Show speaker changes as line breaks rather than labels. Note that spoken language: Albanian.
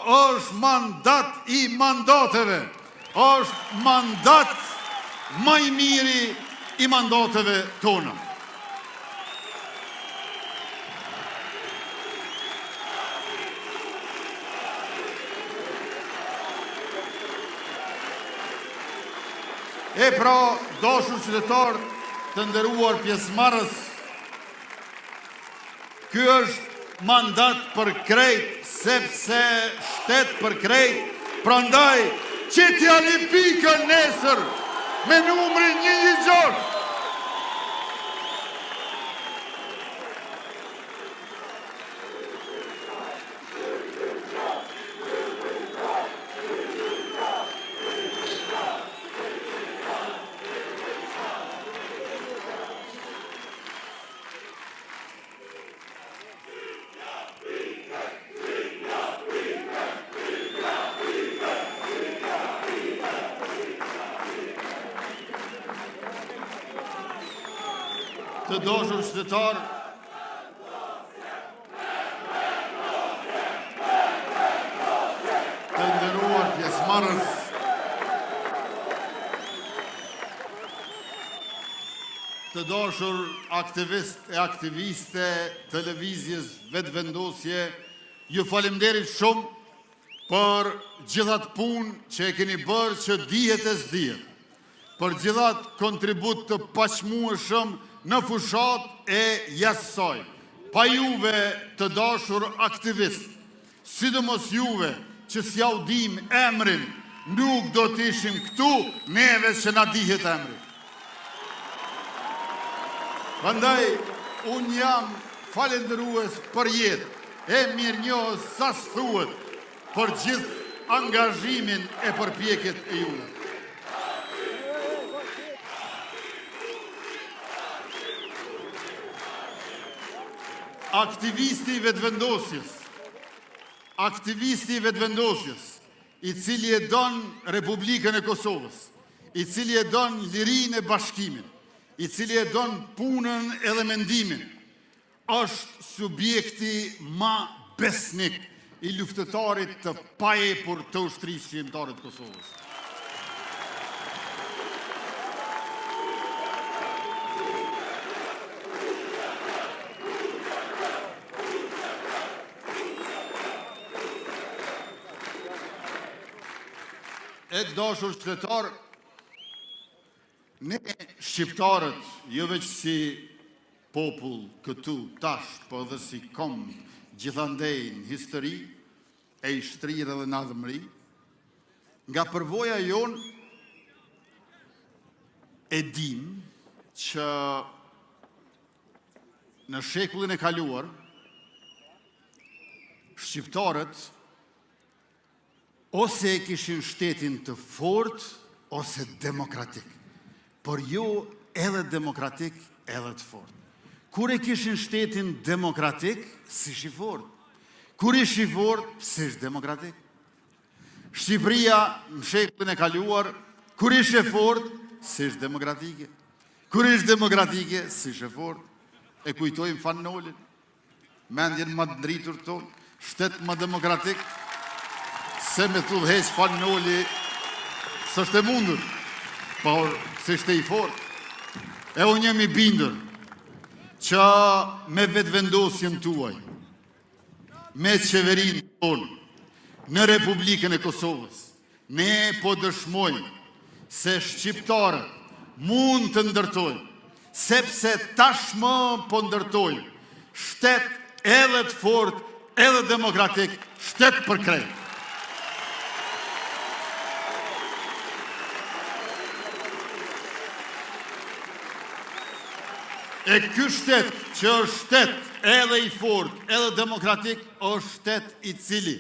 është mandat I mandateve, është mandat më I miri I mandateve tona. E pra, dashur qytetar të nderuar pjesëmarrës, ky është mandat për krejt, sepse shtet për krejt, prandaj qitja një pikën nesër me numrin 116. Të dashur qytetar, të nderuar pjesëmarrës, të dashur aktivist e aktiviste të lëvizjes vetëvendosje, ju falemnderit shumë për gjithat punë që e keni bërë që dihet e s'dihet, për gjithat kontribut të paqmueshëm në fushat e jasaj. Pa juve të dashur aktivist, sidomos juve që s'ja u dim emrin, nuk do t'ishim këtu neve që na dihet emri. Prandaj, unë jam falendërues për jetë, e mirënjohës sa s'thuhet për gjithë angazhimin e përpjekjet e juve. Aktivisti I vetëvendosjes, I cili e don Republikën e Kosovës, I cili e don lirinë e bashkimin, I cili e don punën edhe mendimin, është subjekti ma besnik I luftëtarit të paepur të ushtrisë shqiptare të Kosovës. E dashur qytetar, ne shqiptarët, jo veç si popull këtu tash, po dhe si kom gjithandej në histori, e I shtrirë dhe nadhëmëri, nga përvoja jonë e dim që në shekullin e kaluar, shqiptarët ose e kishin shtetin të fort, ose demokratik. Por jo edhe demokratik, edhe të fort. Kur e kishin shtetin demokratik, s'ishte fort. Kur ishi fort, s'ishte demokratik. Shqipëria në shekullin e kaluar, kur ishe fort, s'ishte demokratike. Kur ishte demokratike, s'ishte fort. E kujtojmë Fanolin, mendjen më të ndritur tonë, shtet më demokratik, se me të dheq Fanoli s'është e mundur, por s'ishte I fort. E unë jam I bindur që me vetëvendosjen tuaj, me qeverinë tonë, në Republikën e Kosovës, ne po dëshmojmë se shqiptarët mund të ndërtojnë, sepse tashmë po ndërtojnë shtet edhe të fort, edhe demokratik, shtet për krejt. E ky shtet që është shtet edhe I fort, edhe demokratik, është shtet I cili